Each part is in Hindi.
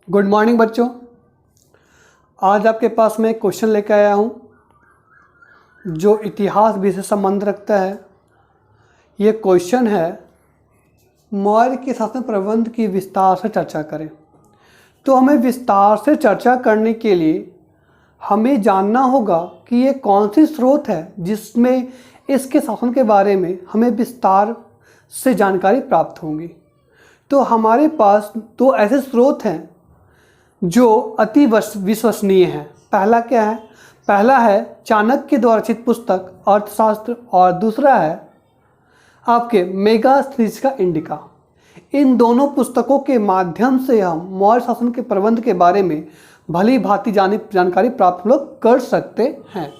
गुड मॉर्निंग बच्चों। आज आपके पास मैं एक क्वेश्चन लेकर आया हूँ जो इतिहास भी से संबंध रखता है। ये क्वेश्चन है, मौर्य के शासन प्रबंध की विस्तार से चर्चा करें। तो हमें विस्तार से चर्चा करने के लिए हमें जानना होगा कि ये कौन सी स्रोत है जिसमें इसके शासन के बारे में हमें विस्तार से जानकारी प्राप्त होगी। तो हमारे पास दो ऐसे स्रोत हैं जो अति विश्वसनीय हैं। पहला क्या है? पहला है चाणक्य द्वारा रचित पुस्तक अर्थशास्त्र और दूसरा है आपके मेगास्थनीज का इंडिका। इन दोनों पुस्तकों के माध्यम से हम मौर्य शासन के प्रबंध के बारे में भली भांति जानकारी प्राप्त लोग कर सकते हैं।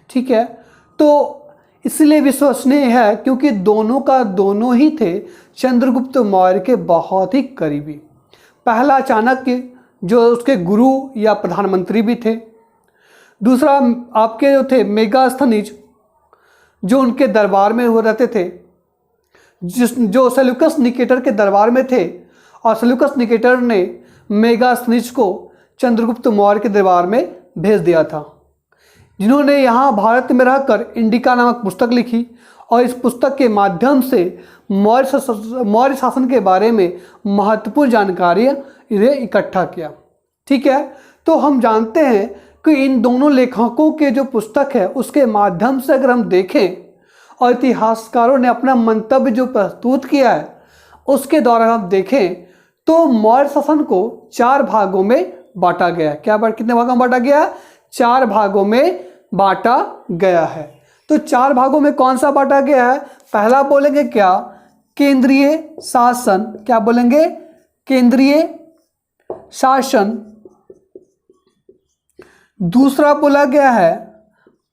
ठीक है, तो इसलिए विश्वसनीय है क्योंकि दोनों का दोनों ही थे चंद्रगुप्त मौर्य के बहुत ही करीबी। पहला चाणक्य जो उसके गुरु या प्रधानमंत्री भी थे, दूसरा आपके जो थे मेगास्थनीज जो उनके दरबार में हो रहते थे, जो सेल्यूकस निकेटर के दरबार में थे, और सेल्यूकस निकेटर ने मेगास्थनीज को चंद्रगुप्त मौर्य के दरबार में भेज दिया था, जिन्होंने यहाँ भारत में रहकर इंडिका नामक पुस्तक लिखी और इस पुस्तक के माध्यम से मौर्य शासन के बारे में महत्वपूर्ण जानकारी इकट्ठा किया। ठीक है, तो हम जानते हैं कि इन दोनों लेखकों के जो पुस्तक है उसके माध्यम से अगर हम देखें और इतिहासकारों ने अपना मंतव्य जो प्रस्तुत किया है उसके द्वारा हम देखें तो मौर्य शासन को 4 भागों में बांटा गया है। कितने भागों में बांटा गया? 4 भागों में बांटा गया है। तो 4 भागों में कौन सा बांटा गया है? पहला बोलेंगे क्या? केंद्रीय शासन। क्या बोलेंगे? केंद्रीय शासन। दूसरा बोला गया है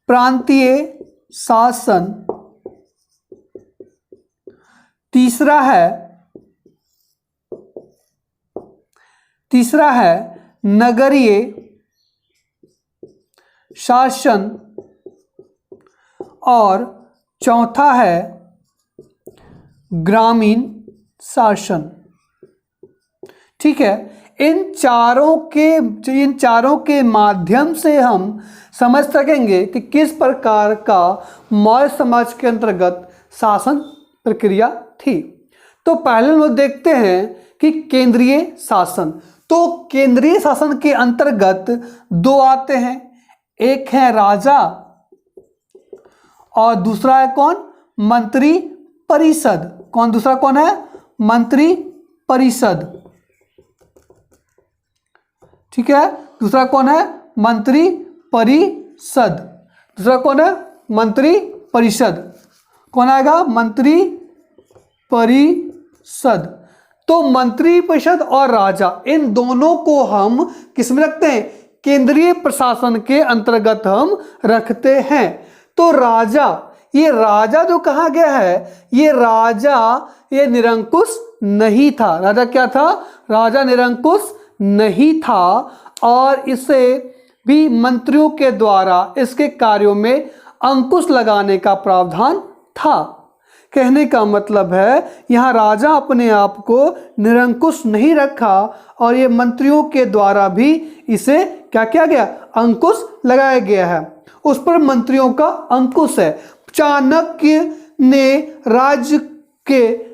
प्रांतीय शासन। तीसरा है नगरीय शासन और चौथा है ग्रामीण शासन। ठीक है, इन चारों के माध्यम से हम समझ सकेंगे कि किस प्रकार का मौर्य समाज के अंतर्गत शासन प्रक्रिया थी। तो पहले लोग देखते हैं कि केंद्रीय शासन। तो केंद्रीय शासन के अंतर्गत 2 आते हैं, एक है राजा और दूसरा है कौन? मंत्री परिषद। दूसरा कौन है? मंत्री परिषद। ठीक है, दूसरा कौन है? मंत्री परिषद। दूसरा कौन है? मंत्री परिषद। कौन आएगा? मंत्री परिषद। तो मंत्री परिषद और राजा, इन दोनों को हम किस में रखते हैं? केंद्रीय प्रशासन के अंतर्गत हम रखते हैं। तो राजा, ये राजा जो कहा गया है, ये राजा ये निरंकुश नहीं था। राजा क्या था? राजा निरंकुश नहीं था और इसे भी मंत्रियों के द्वारा इसके कार्यों में अंकुश लगाने का प्रावधान था। कहने का मतलब है यहाँ राजा अपने आप को निरंकुश नहीं रखा और ये मंत्रियों के द्वारा भी इसे क्या किया गया? अंकुश लगाया गया है। उस पर मंत्रियों का अंकुश है। चाणक्य ने राज्य के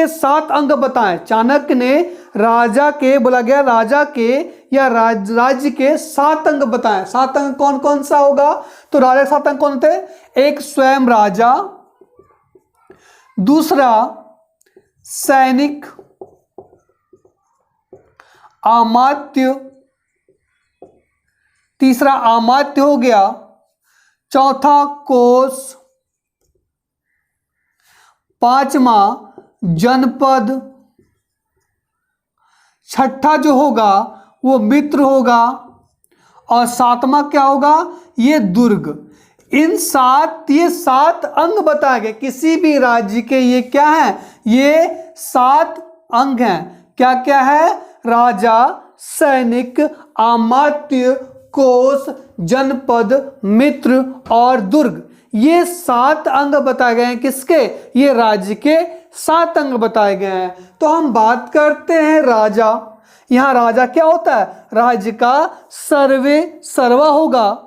7 अंग बताएं। चाणक्य ने राजा के बोला गया राजा के या राज्य के 7 अंग बताएं। 7 अंग कौन कौन सा होगा? तो राजा के 7 अंग कौन थे? एक स्वयं राजा, दूसरा सैनिक, अमात्य, तीसरा अमात्य हो गया, चौथा कोष, 5वां जनपद, 6ठा जो होगा वो मित्र होगा और 7वां क्या होगा? ये दुर्ग। ये 7 अंग बताए गए। किसी भी राज्य के ये क्या है? ये 7 अंग हैं। क्या क्या है? राजा, सैनिक, अमात्य, कोष, जनपद, मित्र और दुर्ग। ये 7 अंग बताए गए हैं। किसके? ये राज्य के 7 अंग बताए गए हैं। तो हम बात करते हैं राजा। यहां राजा क्या होता है? राज्य का सर्वे सर्वा होगा,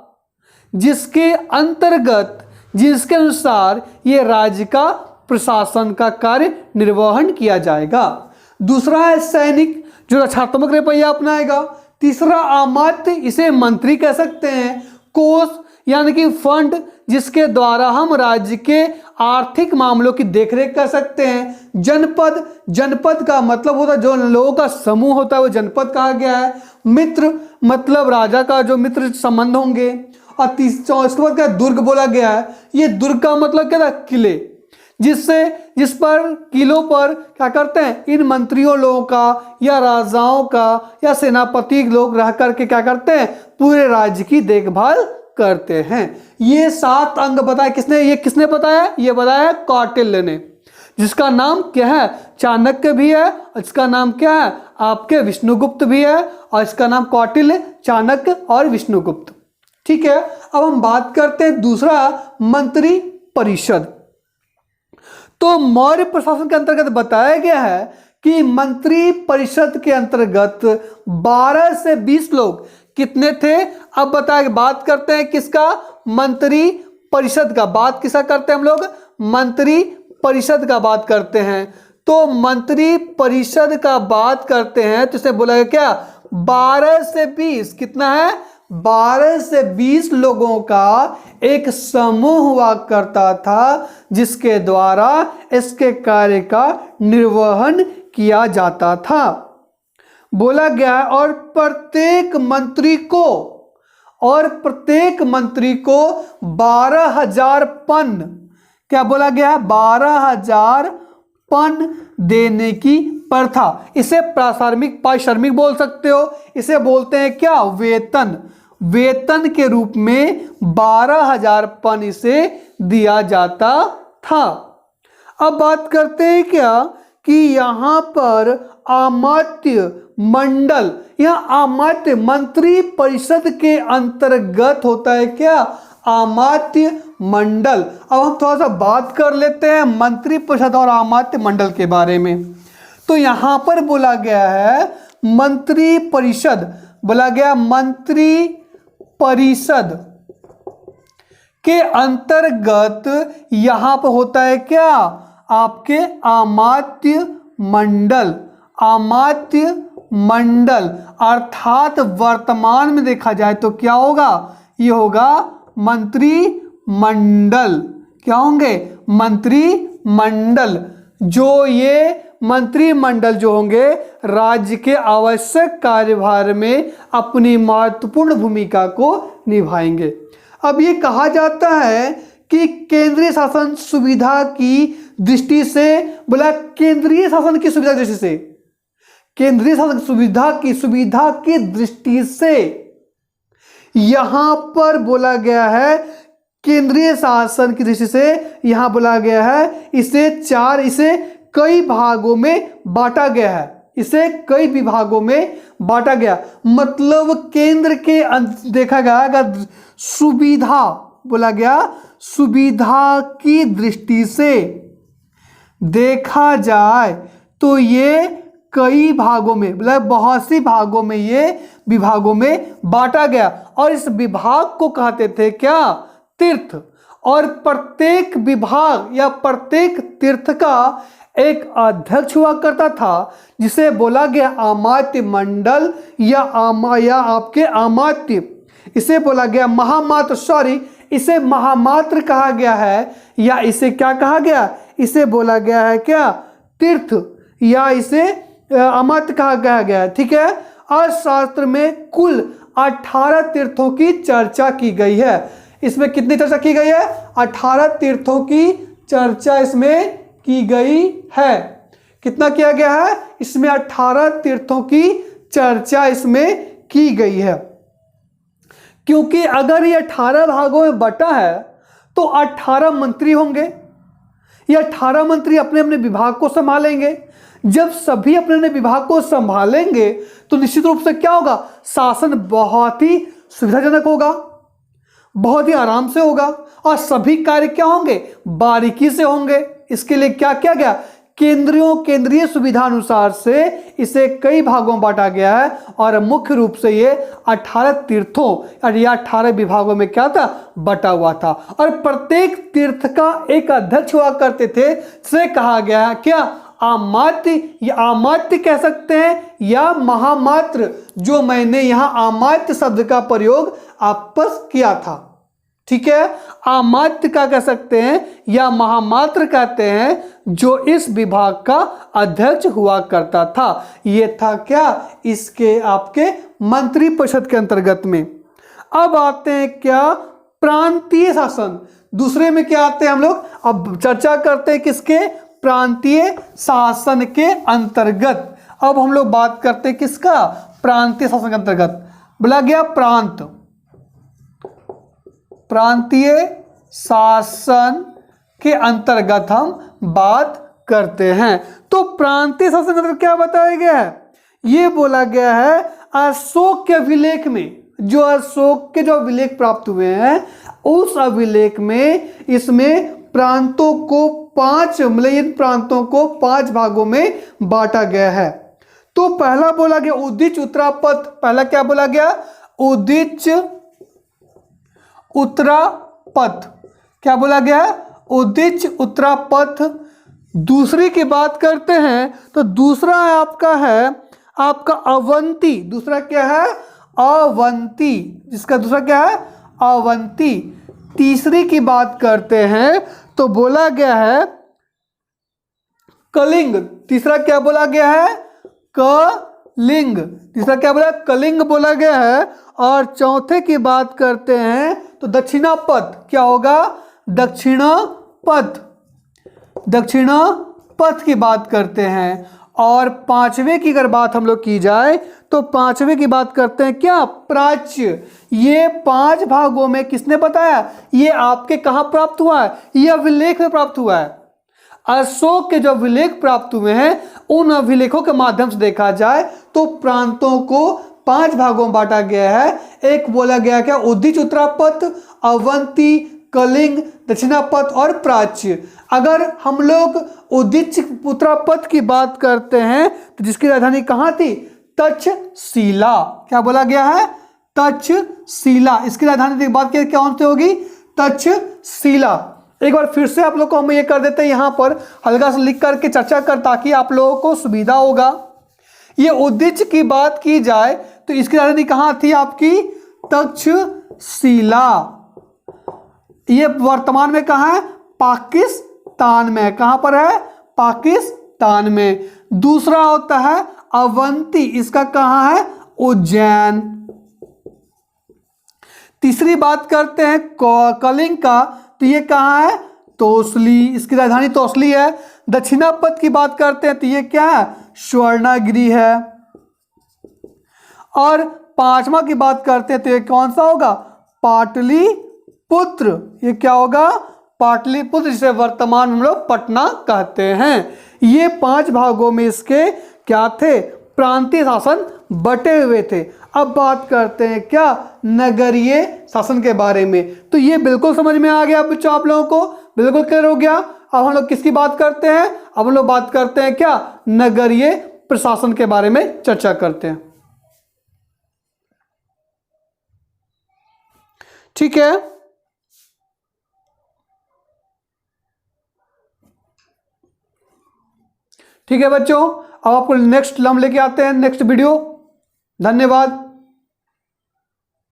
जिसके अंतर्गत, जिसके अनुसार ये राज्य का प्रशासन का कार्य निर्वहन किया जाएगा। दूसरा है सैनिक, जो रक्षात्मक रवैया अपनाएगा। तीसरा अमात्य, इसे मंत्री कह सकते हैं। कोष यानी कि फंड, जिसके द्वारा हम राज्य के आर्थिक मामलों की देखरेख कर सकते हैं। जनपद, जनपद का मतलब होता है जो लोगों का समूह होता है वो जनपद कहा गया है। मित्र मतलब राजा का जो मित्र संबंध होंगे। और इसके बाद क्या दुर्ग बोला गया है। ये दुर्ग का मतलब क्या था? किले, जिस पर किलों पर क्या करते हैं? इन मंत्रियों लोगों का या राजाओं का या सेनापति लोग रह करके क्या करते हैं? पूरे राज्य की देखभाल करते हैं। ये 7 अंग बताए किसने? ये किसने बताया? ये बताया कौटिल्य ने, जिसका नाम क्या है? चाणक्य भी है। इसका नाम क्या है? आपके विष्णुगुप्त भी है। और इसका नाम कौटिल्य, चाणक्य और विष्णुगुप्त। ठीक है। अब हम बात करते हैं दूसरा, मंत्री परिषद। तो मौर्य प्रशासन के अंतर्गत बताया गया है कि मंत्री परिषद के अंतर्गत 12 से 20 लोग कितने थे? अब बताए, बात करते हैं किसका? मंत्री परिषद का। बात किसका करते हैं हम लोग? मंत्री परिषद का बात करते हैं। तो मंत्री परिषद का बात करते हैं तो इसे बोला गया क्या? 12 से 20। कितना है? 12 से 20 लोगों का एक समूह हुआ करता था, जिसके द्वारा इसके कार्य का निर्वहन किया जाता था। बोला गया है और प्रत्येक मंत्री को 12,000 पन, क्या बोला गया है? 12,000 पन देने की प्रथा। इसे पारिश्रमिक बोल सकते हो। इसे बोलते हैं क्या? वेतन। वेतन के रूप में 12,000 पन इसे दिया जाता था। अब बात करते हैं क्या कि यहां पर अमात्य मंडल, यह अमात्य मंत्री परिषद के अंतर्गत होता है क्या? अमात्य मंडल। अब हम थोड़ा सा बात कर लेते हैं मंत्री परिषद और अमात्य मंडल के बारे में। तो यहां पर बोला गया है मंत्री परिषद, बोला गया मंत्री परिषद के अंतर्गत यहां पर होता है क्या? आपके अमात्य मंडल। अमात्य मंडल अर्थात वर्तमान में देखा जाए तो क्या होगा? ये होगा मंत्री मंडल। क्या होंगे? मंत्री मंडल। जो ये मंत्रिमंडल जो होंगे राज्य के आवश्यक कार्यभार में अपनी महत्वपूर्ण भूमिका को निभाएंगे। अब ये कहा जाता है कि केंद्रीय शासन सुविधा की दृष्टि से, बोला केंद्रीय शासन की सुविधा की दृष्टि से, केंद्रीय शासन सुविधा की दृष्टि से यहां पर बोला गया है, केंद्रीय शासन की दृष्टि से यहां बोला गया है इसे कई भागों में बांटा गया है। इसे कई विभागों में बांटा गया, मतलब केंद्र के देखा गया अगर सुविधा, बोला गया सुविधा की दृष्टि से देखा जाए तो ये कई भागों में, मतलब बहुत सी भागों में ये विभागों में बांटा गया। और इस विभाग को कहते थे क्या? तीर्थ। और प्रत्येक विभाग या प्रत्येक तीर्थ का एक अध्यक्ष हुआ करता था, जिसे बोला गया अमात्य मंडल या आपके अमात्य। इसे बोला गया महामात्र, इसे महामात्र कहा गया है, या इसे क्या कहा गया? इसे बोला गया है क्या? तीर्थ, या इसे अमात्य कहा गया है। ठीक है। अर्थशास्त्र में कुल 18 तीर्थों की चर्चा की गई है। इसमें कितनी चर्चा की गई है? 18 तीर्थों की चर्चा इसमें की गई है। कितना किया गया है? इसमें 18 तीर्थों की चर्चा इसमें की गई है। क्योंकि अगर ये 18 भागों में बटा है तो 18 मंत्री होंगे। ये 18 मंत्री अपने अपने विभाग को संभालेंगे। जब सभी अपने अपने विभाग को संभालेंगे तो निश्चित रूप से क्या होगा? शासन बहुत ही सुविधाजनक होगा, बहुत ही आराम से होगा और सभी कार्य क्या होंगे, बारीकी से होंगे। इसके लिए क्या किया गया, केंद्रीय सुविधा अनुसार से इसे कई भागों में बांटा गया है और मुख्य रूप से ये 18 तीर्थों या 18 विभागों में क्या था, बटा हुआ था। और प्रत्येक तीर्थ का एक अध्यक्ष हुआ करते थे, से कहा गया है क्या, आमात्य, या आमात्य कह सकते हैं या महामात्र, जो मैंने यहां आमात्य शब्द का प्रयोग आपस किया था। ठीक है, आमात्य का कह सकते हैं या महामात्र कहते हैं, जो इस विभाग का अध्यक्ष हुआ करता था। यह था क्या, इसके आपके मंत्री परिषद के अंतर्गत में। अब आते हैं क्या, प्रांतीय शासन। दूसरे में क्या आते हैं हम लोग, अब चर्चा करते हैं किसके, प्रांतीय शासन के अंतर्गत। अब हम लोग बात करते हैं किसका, प्रांतीय शासन के अंतर्गत। बोला गया प्रांत, प्रांतीय शासन के अंतर्गत हम बात करते हैं। तो प्रांतीय शासन के अंतर्गत क्या बताया गया है, यह बोला गया है अशोक के अभिलेख में, जो अशोक के जो अभिलेख प्राप्त हुए हैं, उस अभिलेख में इसमें प्रांतों को इन प्रांतों को 5 भागों में बांटा गया है। तो पहला बोला गया उद्दिच उत्तरापथ। पहला क्या बोला गया, उद्दिच उत्तरापथ। क्या बोला गया, उद्दिच उत्तरापथ। दूसरी की बात करते हैं तो दूसरा है आपका अवंती। दूसरा क्या है, अवंती, जिसका दूसरा क्या है, अवंती। तीसरी की बात करते हैं तो बोला गया है कलिंग। तीसरा क्या बोला गया है, कलिंग। तीसरा क्या बोला, कलिंग बोला गया है। और चौथे की बात करते हैं तो दक्षिणापथ। क्या होगा, दक्षिणापथ। दक्षिणापथ की बात करते हैं। और पांचवें की अगर बात हम लोग की जाए तो पांचवें की बात करते हैं क्या, प्राच्य। ये 5 भागों में किसने बताया, ये आपके कहां प्राप्त हुआ है, ये अभिलेख में प्राप्त हुआ है। अशोक के जो अभिलेख प्राप्त हुए हैं, उन अभिलेखों के माध्यम से देखा जाए तो प्रांतों को 5 भागों में बांटा गया है। एक बोला गया क्या, उद्दिच उत्तरापथ, अवंती, कलिंग, दक्षिणापथ और प्राच्य। अगर हम लोग उद्दिच उत्तरापथ की बात करते हैं तो जिसकी राजधानी कहां थी, तक्षशिला। क्या बोला गया है, तक्षशिला। इसकी राजधानी की बात कौन सी होगी, तक्षशिला। एक बार फिर से आप लोग को हम ये कर देते हैं, यहां पर हल्का सा लिख करके चर्चा कर, ताकि आप लोगों को सुविधा होगा। ये उद्दिच की बात की जाए तो इसकी राजधानी कहां थी आपकी, तक्षशिला। ये वर्तमान में कहां है, पाकिस्तान में। कहां पर है, पाकिस्तान में। दूसरा होता है अवंती, इसका कहां है, उज्जैन। तीसरी बात करते हैं कलिंग का, तो ये कहां है, तोसली। इसकी राजधानी तोसली है। दक्षिणापथ की बात करते हैं तो ये क्या है, स्वर्णगिरी है। और पांचवा की बात करते हैं तो ये कौन सा होगा, पाटलिपुत्र। ये क्या होगा, पाटलिपुत्र, जिसे वर्तमान में हम लोग पटना कहते हैं। ये 5 भागों में इसके क्या थे, प्रांतीय शासन बटे हुए थे। अब बात करते हैं क्या, नगरीय शासन के बारे में। तो ये बिल्कुल समझ में आ गया बच्चों, आप लोगों को बिल्कुल क्लियर हो गया। अब हम लोग किसकी बात करते हैं, अब हम लोग बात करते हैं क्या, नगरीय प्रशासन के बारे में चर्चा करते हैं। ठीक है, ठीक है बच्चों। अब आपको नेक्स्ट हम लेके आते हैं, नेक्स्ट वीडियो। धन्यवाद।